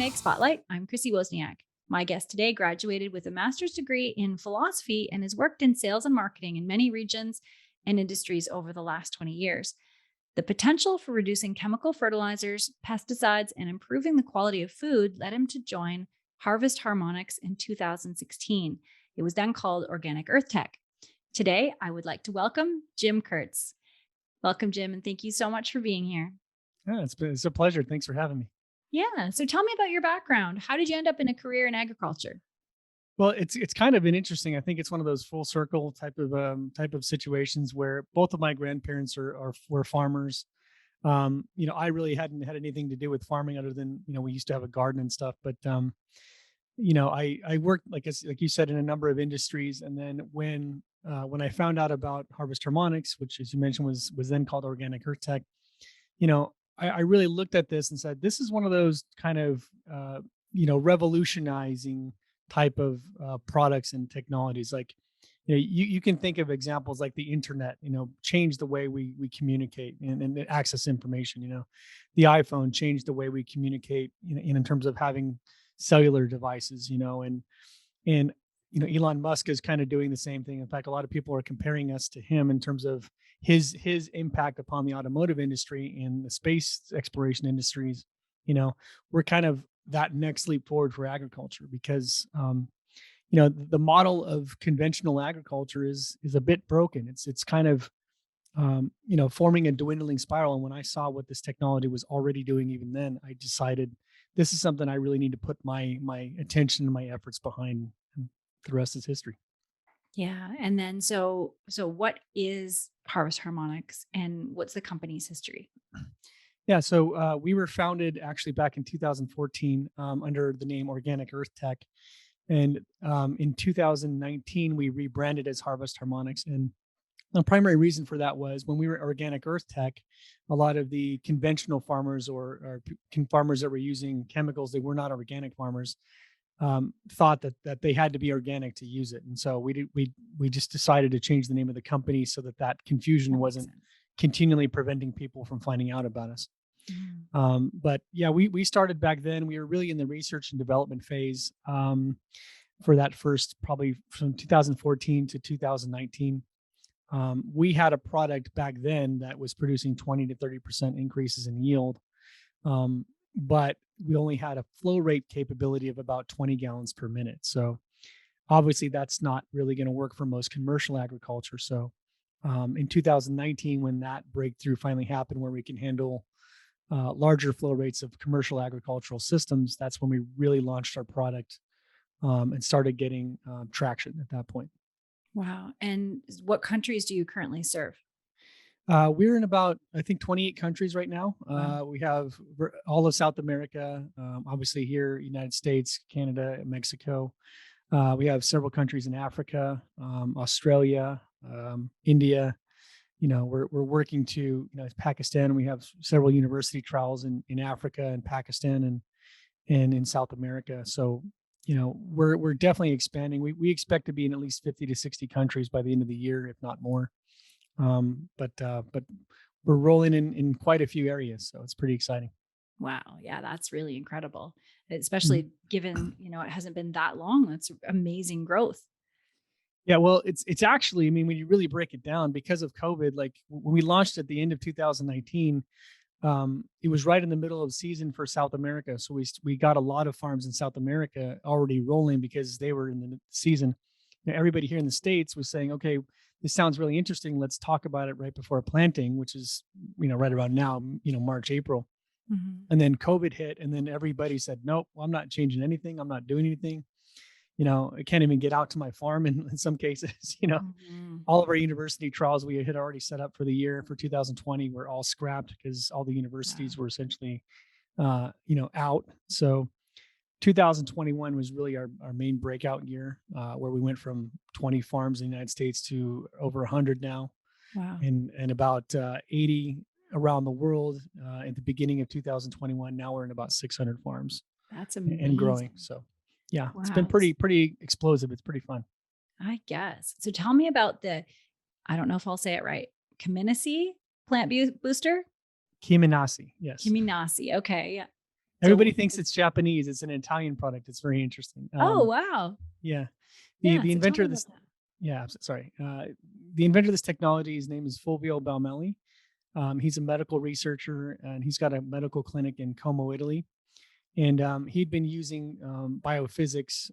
Egg Spotlight. I'm Chrissy Wozniak. My guest today graduated with a master's degree in philosophy and has worked in sales and marketing in many regions and industries over the last 20 years. The potential for reducing chemical fertilizers, pesticides, and improving the quality of food led him to join Harvest Harmonics in 2016. It was then called Organic Earth Tech. Today, I would like to welcome Jim Kurtz. Welcome, Jim, and thank you so much for being here. Yeah, it's a pleasure. Thanks for having me. Yeah. So tell me about your background. How did you end up in a career in agriculture? Well, it's kind of been interesting. I think it's one of those full circle type of situations where both of my grandparents were farmers. I really hadn't had anything to do with farming other than we used to have a garden and stuff. But I worked like you said in a number of industries, and then when I found out about Harvest Harmonics, which as you mentioned was then called Organic Earth Tech, I really looked at this and said, this is one of those kind of, revolutionizing type of products and technologies. Like, you can think of examples like the internet, changed the way we communicate and access information. The iPhone changed the way we communicate in terms of having cellular devices, and Elon Musk is kind of doing the same thing. In fact, a lot of people are comparing us to him in terms of his impact upon the automotive industry and the space exploration industries. We're kind of that next leap forward for agriculture because the model of conventional agriculture is a bit broken. It's kind of forming a dwindling spiral. And when I saw what this technology was already doing, even then, I decided this is something I really need to put my attention and my efforts behind. And the rest is history. Yeah. And then so what is Harvest Harmonics and what's the company's history? Yeah, so we were founded actually back in 2014 under the name Organic Earth Tech, and in 2019 we rebranded as Harvest Harmonics. And the primary reason for that was when we were Organic Earth Tech, a lot of the conventional farmers or farmers that were using chemicals, they were not organic farmers, thought that they had to be organic to use it. And so we just decided to change the name of the company so that confusion That makes wasn't sense. continually preventing people from finding out about us. Mhm. But yeah, we started back then. We were really in the research and development phase for that first, probably from 2014 to 2019. We had a product back then that was producing 20 to 30% increases in yield. But we only had a flow rate capability of about 20 gallons per minute. So obviously that's not really going to work for most commercial agriculture. So in 2019, when that breakthrough finally happened, where we can handle larger flow rates of commercial agricultural systems, that's when we really launched our product and started getting traction at that point. Wow. And what countries do you currently serve? We're in about, I think, 28 countries right now. Wow. We have all of South America, obviously here, United States, Canada, Mexico. We have several countries in Africa, Australia, India. We're working to, Pakistan. We have several university trials in Africa and Pakistan and in South America. So, we're definitely expanding. We expect to be in at least 50 to 60 countries by the end of the year, if not more. But we're rolling in quite a few areas, so it's pretty exciting. Wow. Yeah, that's really incredible. Mhm. Especially given, it hasn't been that long. That's amazing growth. Yeah, well, it's actually, I mean, when you really break it down, because of COVID, like when we launched at the end of 2019, it was right in the middle of season for South America. So we got a lot of farms in South America already rolling because they were in the season. Everybody here in the States was saying, okay, this sounds really interesting. Let's talk about it right before planting, which is, right around now, March, April. Mhm. And then COVID hit, and then everybody said, nope, I'm not changing anything. I'm not doing anything. I can't even get out to my farm in some cases. Mhm. All of our university trials we had already set up for the year for 2020 were all scrapped because all the Wow. universities were essentially, out. So 2021 was really our main breakout year, where we went from 20 farms in the United States to over 100 now, Wow. and about 80 around the world. At the beginning of 2021, now we're in about 600 farms That's and growing. amazing. So, yeah, it's been Wow. pretty explosive. It's pretty fun. I guess. So tell me about I don't know if I'll say it right. Kyminasi Plant Booster? Kyminasi, yes. Kyminasi. Okay. Yeah. Everybody So, thinks it's Japanese. It's an Italian product. It's very interesting. oh, wow. Yeah. The Yeah. the So tell inventor me of about this, that. yeah, sorry. The inventor of this technology, his name is Fulvio Baumelli. He's a medical researcher and he's got a medical clinic in Como, Italy. And he'd been using biophysics,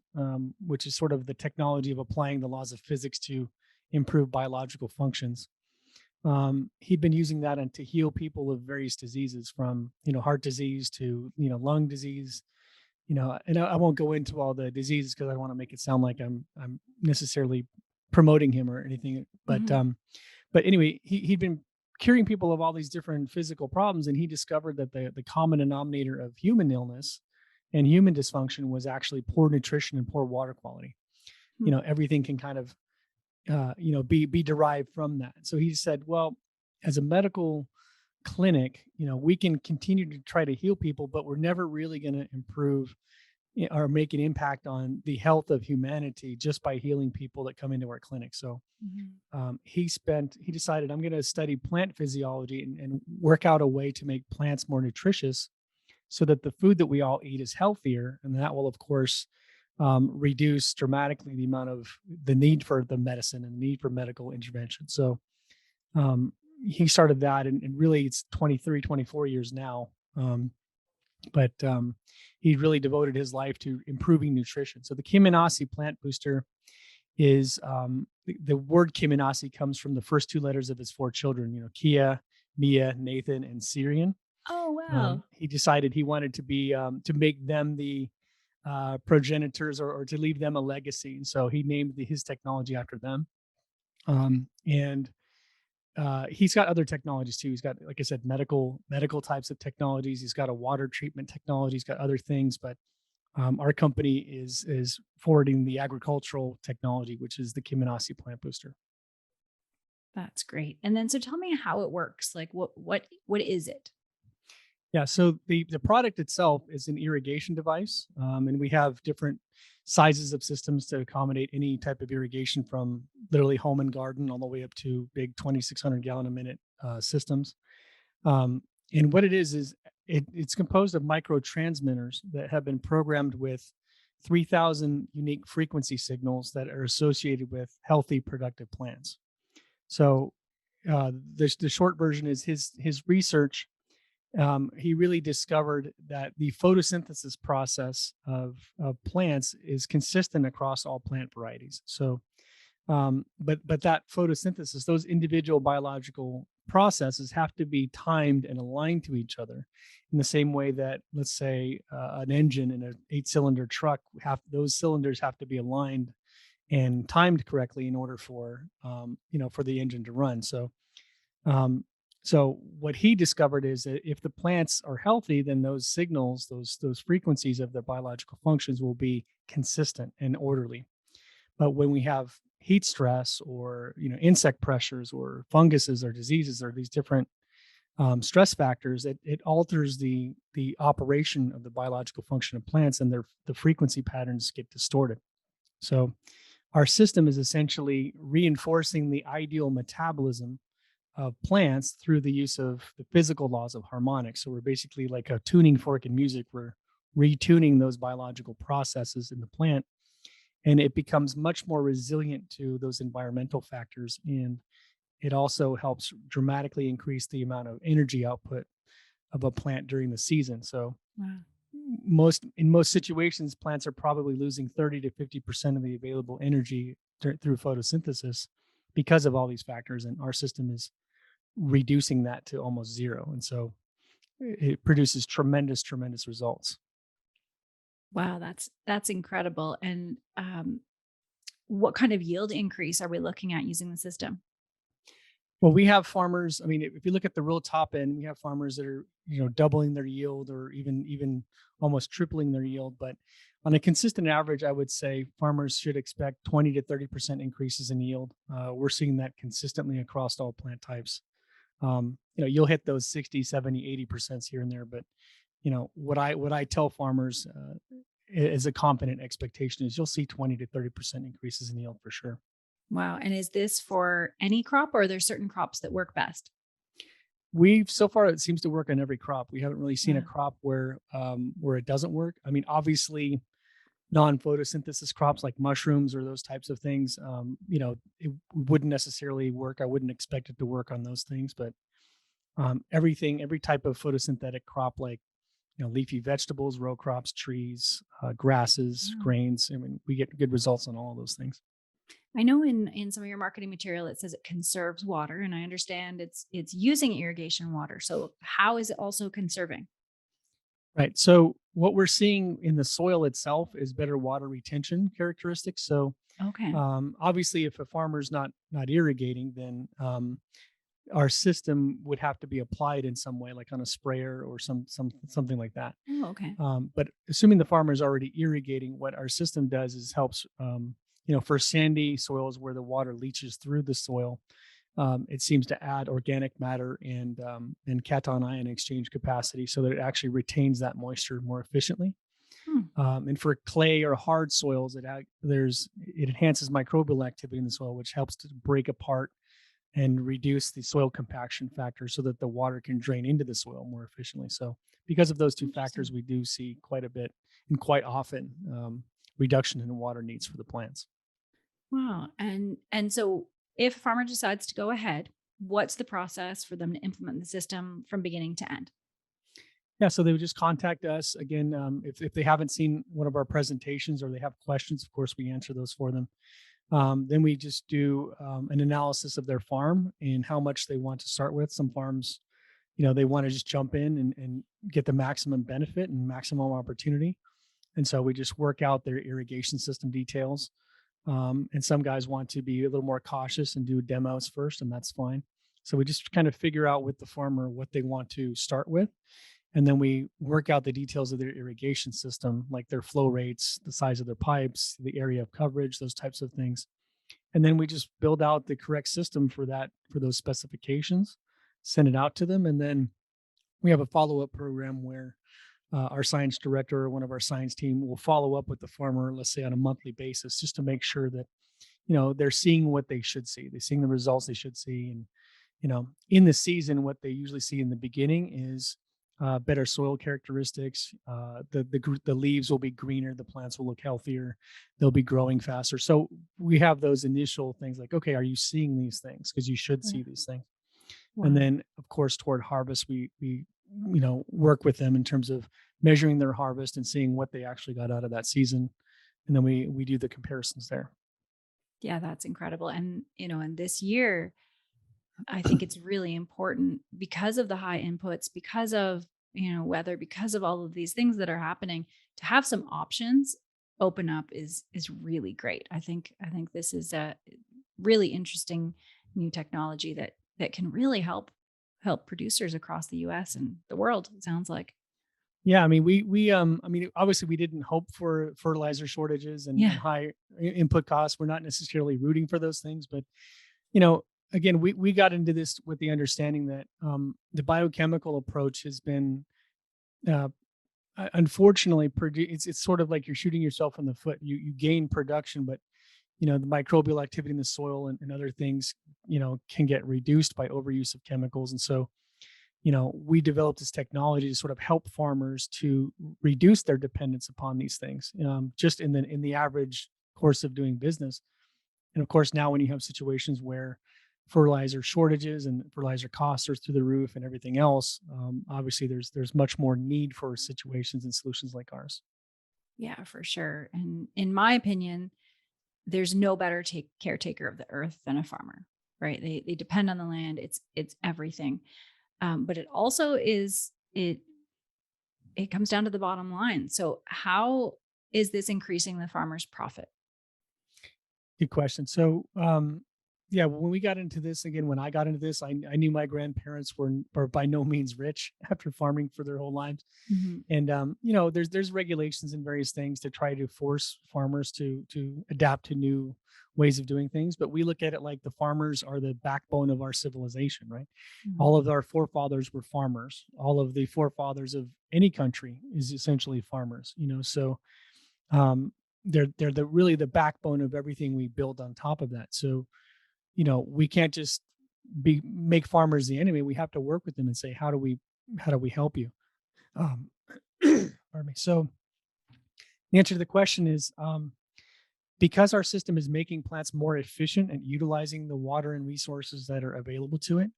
which is sort of the technology of applying the laws of physics to improve biological functions. He'd been using that and to heal people of various diseases, from heart disease to lung disease. And I won't go into all the diseases because I don't want to make it sound like I'm necessarily promoting him or anything. But Mhm. but anyway, he'd been curing people of all these different physical problems, and he discovered that the common denominator of human illness and human dysfunction was actually poor nutrition and poor water quality. Hmm. Everything can kind of be derived from that. So he said, well, as a medical clinic, we can continue to try to heal people, but we're never really going to improve or make an impact on the health of humanity just by healing people that come into our clinic. So Mhm. he decided, I'm going to study plant physiology and work out a way to make plants more nutritious so that the food that we all eat is healthier. And that will, of course, reduce dramatically the need for the medicine and the need for medical intervention. So um, he started that, and really it's 23, 24 years now. But he really devoted his life to improving nutrition. So the Kyminasi Plant Booster is the word Kyminasi comes from the first two letters of his four children, Kia, Mia, Nathan, and Syrian. Oh, wow. He decided he wanted to make them the progenitors, or to leave them a legacy. And so he named his technology after them. And he's got other technologies too. He's got, like I said, medical types of technologies. He's got a water treatment technology. He's got other things, but our company is forwarding the agricultural technology, which is the Kyminasi Plant Booster. That's great. And then so tell me how it works. Like what is it? Yeah, so the product itself is an irrigation device, and we have different sizes of systems to accommodate any type of irrigation, from literally home and garden all the way up to big 2,600 gallon a minute systems. Um, and what it is it's composed of microtransmitters that have been programmed with 3,000 unique frequency signals that are associated with healthy, productive plants. So the short version is his research. He really discovered that the photosynthesis process of plants is consistent across all plant varieties. So, but that photosynthesis, those individual biological processes have to be timed and aligned to each other, in the same way that, let's say, an engine in an 8-cylinder truck, those cylinders have to be aligned and timed correctly in order for the engine to run. Um, so what he discovered is that if the plants are healthy, then those signals, those frequencies of their biological functions will be consistent and orderly. But when we have heat stress, or insect pressures or funguses or diseases, or these different stress factors, it alters the operation of the biological function of plants, and the frequency patterns get distorted. So our system is essentially reinforcing the ideal metabolism of plants through the use of the physical laws of harmonics. So we're basically like a tuning fork in music. We're retuning those biological processes in the plant, and it becomes much more resilient to those environmental factors. And it also helps dramatically increase the amount of energy output of a plant during the season. So Wow. in most situations, plants are probably losing 30 to 50% of the available energy through photosynthesis because of all these factors. And our system is reducing that to almost zero. And so it produces tremendous results. Wow, that's incredible. And what kind of yield increase are we looking at using the system? Well, we have farmers. I mean, if you look at the real top end, we have farmers that are, doubling their yield, or even almost tripling their yield. But on a consistent average, I would say farmers should expect 20 to 30% increases in yield. We're seeing that consistently across all plant types. You'll hit those 60, 70, 80% here and there, but what I tell farmers as a confident expectation is you'll see 20 to 30% increases in yield for sure. Wow. And is this for any crop, or are there certain crops that work best? We've so far it seems to work on every crop. We haven't really seen a Yeah. crop where it doesn't work. I mean, obviously, non-photosynthesis crops like mushrooms or those types of things, it wouldn't necessarily work. I wouldn't expect it to work on those things, but every type of photosynthetic crop, like leafy vegetables, row crops, trees, grasses, Wow. grains. I mean, we get good results on all of those things. I know in some of your marketing material it says it conserves water, and I understand it's using irrigation water. So how is it also conserving? Right. So what we're seeing in the soil itself is better water retention characteristics. So Okay. obviously, if a farmer's not irrigating, then our system would have to be applied in some way, like on a sprayer or something like that. Oh, okay. But assuming the farmer is already irrigating, what our system does is helps, for sandy soils where the water leaches through the soil. It seems to add organic matter and cation ion exchange capacity so that it actually retains that moisture more efficiently. Hmm. And for clay or hard soils, it enhances microbial activity in the soil, which helps to break apart and reduce the soil compaction factor so that the water can drain into the soil more efficiently. So, because of those two factors, Interesting. we do see quite a bit and quite often reduction in water needs for the plants. Wow. And so if a farmer decides to go ahead, what's the process for them to implement the system from beginning to end? Yeah, so they would just contact us again if they haven't seen one of our presentations or they have questions. Of course, we answer those for them. Then we just do an analysis of their farm and how much they want to start with. Some farms, they want to just jump in and get the maximum benefit and maximum opportunity. And so we just work out their irrigation system details. And some guys want to be a little more cautious and do demos first, and that's fine. So we just kind of figure out with the farmer what they want to start with. And then we work out the details of their irrigation system, like their flow rates, the size of their pipes, the area of coverage, those types of things. And then we just build out the correct system for those specifications, send it out to them, and then we have a follow-up program where our science director or one of our science team will follow up with the farmer, let's say on a monthly basis, just to make sure that they're seeing what they should see. They're seeing the results they should see, and in the season, what they usually see in the beginning is better soil characteristics. The leaves will be greener, the plants will look healthier, they'll be growing faster. So we have those initial things like, okay, are you seeing these things? Because you should Yeah. see these things. And Wow. then, of course, toward harvest, we work with them in terms of measuring their harvest and seeing what they actually got out of that season, and then we do the comparisons there. Yeah, that's incredible. And this year, I think it's really important because of the high inputs, because of, weather, because of all of these things that are happening, to have some options open up is really great. I think this is a really interesting new technology that can really help producers across the US and the world, it sounds like. Yeah, I mean, I mean, obviously, we didn't hope for fertilizer shortages and Yeah. high input costs. We're not necessarily rooting for those things, but you know, again, we got into this with the understanding that the biochemical approach has been, uh, unfortunately, it's sort of like you're shooting yourself in the foot. You gain production, but the microbial activity in the soil and other things, can get reduced by overuse of chemicals, and so we developed this technology to sort of help farmers to reduce their dependence upon these things, just in the average course of doing business. And of course, now when you have situations where fertilizer shortages and fertilizer costs are through the roof and everything else, obviously there's much more need for situations and solutions like ours. Yeah, for sure. And in my opinion, there's no better caretaker of the earth than a farmer, right? They depend on the land. It's everything. But it also it comes down to the bottom line. So how is this increasing the farmer's profit? Good question. So, yeah, when we got into this again, when I got into this, I knew my grandparents were by no means rich after farming for their whole lives. Mhm. And there's regulations and various things to try to force farmers to adapt to new ways of doing things. But we look at it like the farmers are the backbone of our civilization, right? All Mhm. of our forefathers were farmers. All of the forefathers of any country is essentially farmers. So um, they're really the backbone of everything we build on top of that. So we can't just make farmers the enemy. We have to work with them and say, how do we help you? Um, pardon me. So the answer to the question is, because our system is making plants more efficient at utilizing the water and resources that are available to it,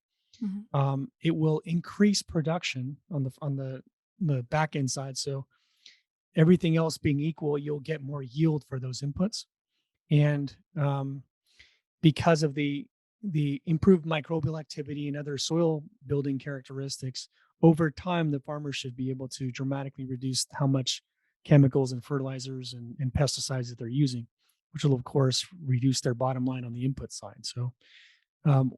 Mhm. it will increase production on the back end side. So everything else being equal, you'll get more yield for those inputs. And because of the improved microbial activity and other soil building characteristics, over time, the farmer should be able to dramatically reduce how much chemicals and fertilizers and pesticides that they're using, which will, of course, reduce their bottom line on the input side. So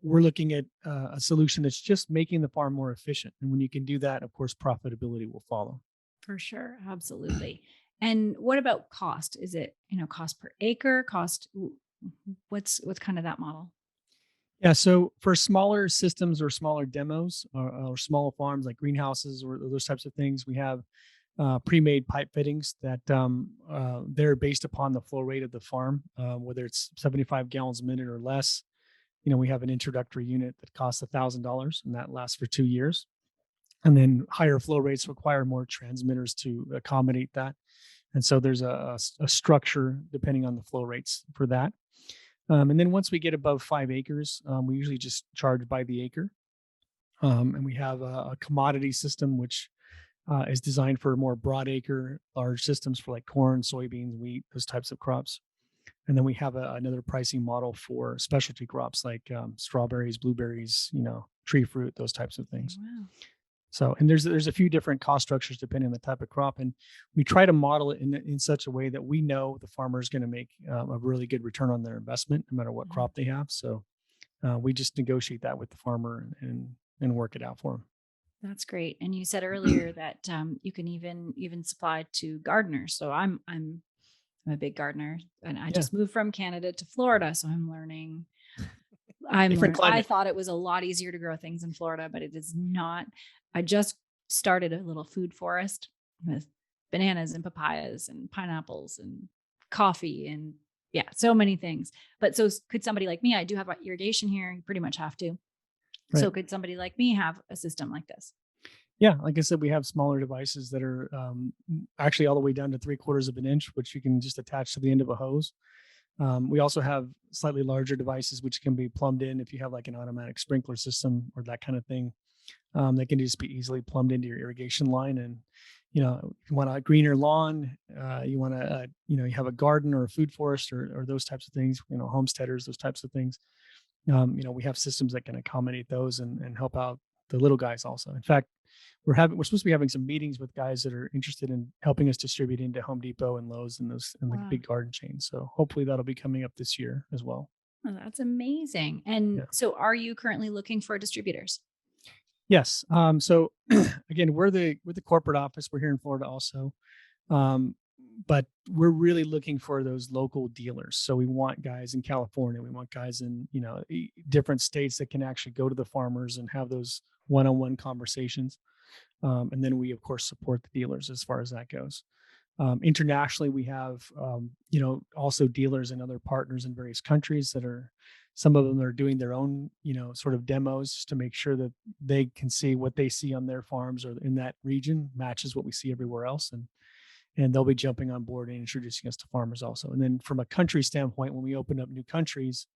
we're looking at a solution that's just making the farm more efficient. And when you can do that, of course, profitability will follow. For sure. Absolutely. And what about cost? Is it, cost per acre, what's kind of that model? Yeah, so for smaller systems or smaller demos or smaller farms like greenhouses or those types of things, we have pre-made pipe fittings that they're based upon the flow rate of the farm, whether it's 75 gallons a minute or less. We have an introductory unit that costs $1,000 and that lasts for 2 years. And then higher flow rates require more transmitters to accommodate that. And so there's a structure depending on the flow rates for that. And then once we get above 5 acres, we usually just charge by the acre. And we have a commodity system, which is designed for more broad acre, large systems for like corn, soybeans, wheat, those types of crops. And then we have another pricing model for specialty crops like strawberries, blueberries, tree fruit, those types of Okay, things. wow. So, and there's a few different cost structures depending on the type of crop, and we try to model it in such a way that we know the farmer is going to make a really good return on their investment, no matter what Mhm. crop they have. So, we just negotiate that with the farmer and work it out for That's great. And you said earlier that you can even supply to gardeners. So I'm a big gardener, and I them. just moved from Canada to Florida, so I'm learning. Yeah, different I climate. thought it was a lot easier to grow things in Florida, but it is not. I just started a little food forest with bananas and papayas and pineapples and coffee and yeah, so many things. But could somebody like me, I do have irrigation here, you pretty much have to. Right. So could somebody like me have a system like this? Yeah, like I said, we have smaller devices that are actually all the way down to 3/4 of an inch, which you can just attach to the end of a hose. We also have slightly larger devices which can be plumbed in if you have like an automatic sprinkler system or that kind of thing. That can just be easily plumbed into your irrigation line. And if you want a greener lawn, you want to, you have a garden or a food forest or those types of things. Homesteaders, those types of things. We have systems that can accommodate those and help out the little guys also. In fact, we're supposed to be having some meetings with guys that are interested in helping us distribute into Home Depot and Lowe's and those and the Wow. big garden chains. So hopefully that'll be coming up this year as well. Oh, that's amazing. And Yeah. so are you currently looking for distributors? Yes. So again, we're the corporate office. We're here in Florida also. Um, but we're really looking for those local dealers. So we want guys in California. We want guys in, different states that can actually go to the farmers and have those one-on-one conversations. And then we, of course, support the dealers as far as that goes. Internationally, we have, also dealers and other partners in various countries that are, some of them are doing their own, sort of demos just to make sure that they can see what they see on their farms or in that region matches what we see everywhere else. And they'll be jumping on board and introducing us to farmers also. And then from a country standpoint, when we open up new countries,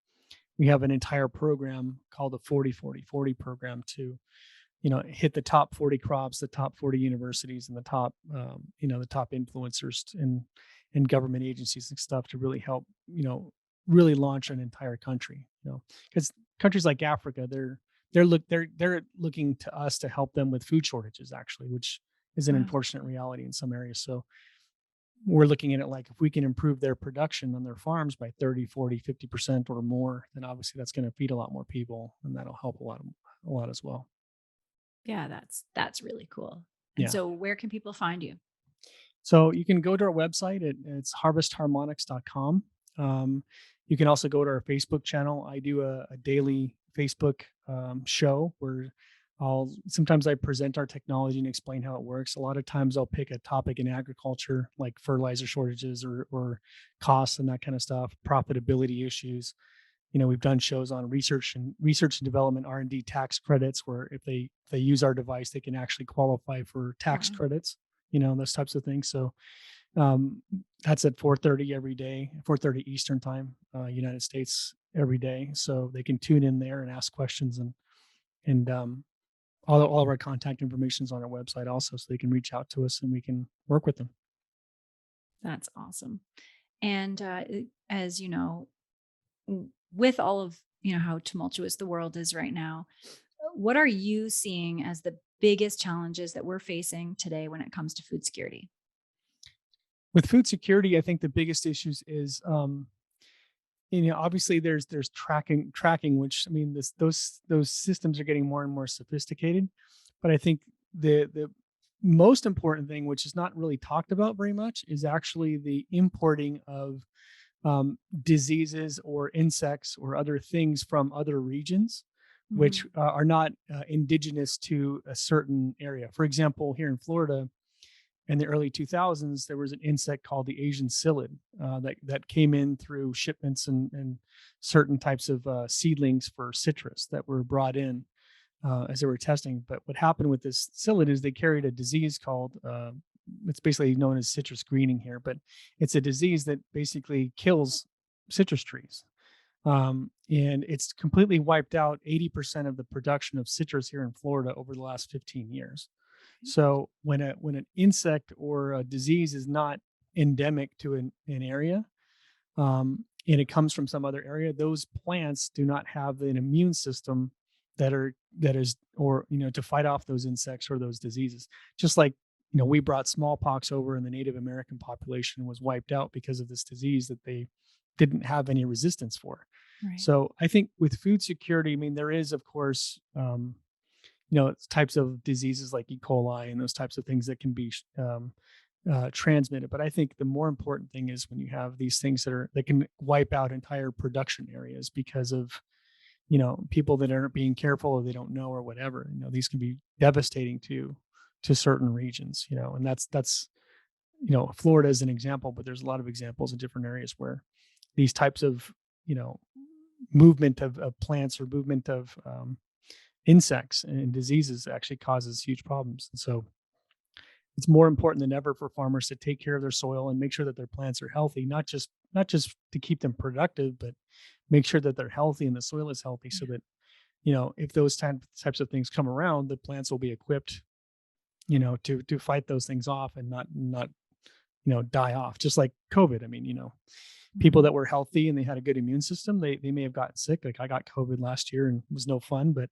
we have an entire program called the 40-40-40 program to hit the top 40 crops, the top 40 universities, and the top influencers and government agencies and stuff to really help, really launch an entire country. Because countries like Africa, they're looking to us to help them with food shortages, actually, which is an Wow. unfortunate reality in some areas. So we're looking at it like if we can improve their production on their farms by 30, 40, 50% or more, then obviously that's going to feed a lot more people and that'll help a lot as well. Yeah, that's really cool. And Yeah. so where can people find you? So you can go to our website. It's harvestharmonics.com. You can also go to our Facebook channel. I do a daily Facebook show where sometimes I present our technology and explain how it works. A lot of times I'll pick a topic in agriculture like fertilizer shortages or costs and that kind of stuff, profitability issues. We've done shows on research and development R&D tax credits, where if they use our device, they can actually qualify for tax Wow. credits, those types of things. So um, that's at 4:30 every day, 4:30 Eastern time, United States every day. So they can tune in there and ask questions, and all of our contact information is on our website also, so they can reach out to us and we can work with them. That's awesome. And as you know, with all of how tumultuous the world is right now, what are you seeing as the biggest challenges that we're facing today when it comes to food security? With food security, I think the biggest issues is obviously there's tracking, which I mean those systems are getting more and more sophisticated. But I think the most important thing, which is not really talked about very much, is actually the importing of diseases or insects or other things from other regions, which Mhm. are not indigenous to a certain area. For example, here in Florida, in the early 2000s, there was an insect called the Asian psyllid that came in through shipments and certain types of seedlings for citrus that were brought in as they were testing. But what happened with this psyllid is they carried a disease called it's basically known as citrus greening here, but it's a disease that basically kills citrus trees. And it's completely wiped out 80% of the production of citrus here in Florida over the last 15 years. So when an insect or a disease is not endemic to an area, and it comes from some other area, those plants do not have an immune system that is or to fight off those insects or those diseases. Just like we brought smallpox over, and the Native American population was wiped out because of this disease that they didn't have any resistance for. Right. So I think with food security, I mean, there is, of course, types of diseases like E. coli and those types of things that can be transmitted. But I think the more important thing is when you have these things that can wipe out entire production areas because of people that aren't being careful or they don't know or whatever. These can be devastating to certain regions. And that's Florida is an example, but there's a lot of examples in different areas where these types of you know movement of plants or movement of insects and diseases actually causes huge problems. And so it's more important than ever for farmers to take care of their soil and make sure that their plants are healthy, not just to keep them productive, but make sure that they're healthy and the soil is healthy, so Yeah. that if those types of things come around, the plants will be equipped, to fight those things off and not die off. Just like COVID. I mean, people Mhm. that were healthy and they had a good immune system, they may have gotten sick. Like I got COVID last year and it was no fun, but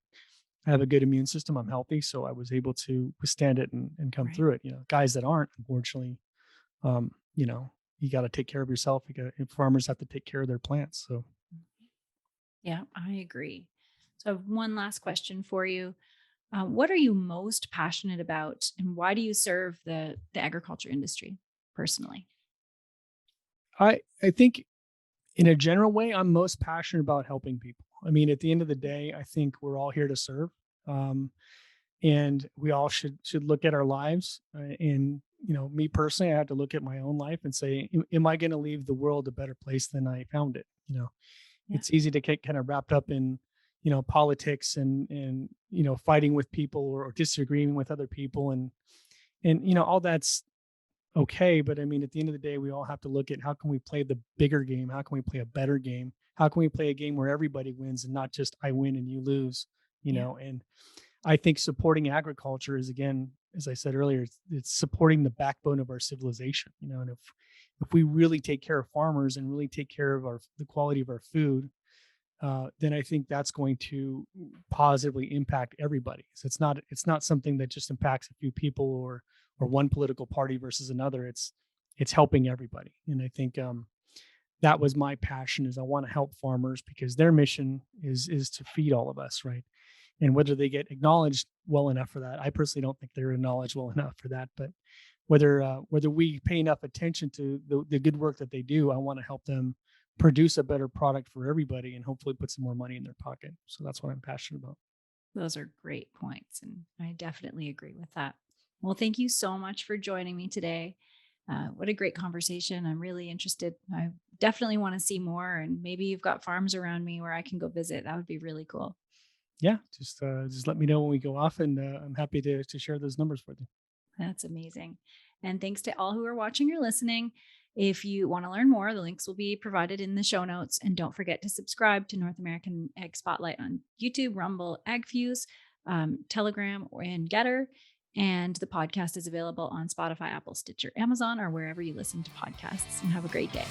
I have a good immune system. I'm healthy, so I was able to withstand it and come Right. through it. Guys that aren't, unfortunately, um, you got to take care of yourself. Farmers have to take care of their plants. So Yeah, I agree. So I have one last question for you. What are you most passionate about, and why do you serve the agriculture industry personally? I think in a general way, I'm most passionate about helping people. I mean, at the end of the day, I think we're all here to serve. Um, and we all should look at our lives and me personally, I had to look at my own life and say, am I going to leave the world a better place than I found it? Yeah. It's easy to get kind of wrapped up in politics and fighting with people or disagreeing with other people, and all that's okay. But I mean, at the end of the day, we all have to look at how can we play the bigger game, how can we play a better game, how can we play a game where everybody wins and not just I win and you lose. Yeah. And I think supporting agriculture is, again, as I said earlier, it's supporting the backbone of our civilization. And if we really take care of farmers and really take care of the quality of our food, then I think that's going to positively impact everybody. So it's not something that just impacts a few people or one political party versus another. It's helping everybody. And I think that was my passion, is I want to help farmers because their mission is to feed all of us, right? And whether they get acknowledged well enough for that, I personally don't think they're acknowledged well enough for that. But whether we pay enough attention to the good work that they do, I want to help them produce a better product for everybody and hopefully put some more money in their pocket. So that's what I'm passionate about. Those are great points. And I definitely agree with that. Well, thank you so much for joining me today. What a great conversation. I'm really interested. I definitely want to see more. And maybe you've got farms around me where I can go visit. That would be really cool. Yeah, just let me know when we go off, and I'm happy to share those numbers with you. That's amazing. And thanks to all who are watching or listening. If you want to learn more, the links will be provided in the show notes. And don't forget to subscribe to North American Ag Spotlight on YouTube, Rumble, AgFuse, Telegram, and Getter. And the podcast is available on Spotify, Apple, Stitcher, Amazon, or wherever you listen to podcasts. And have a great day.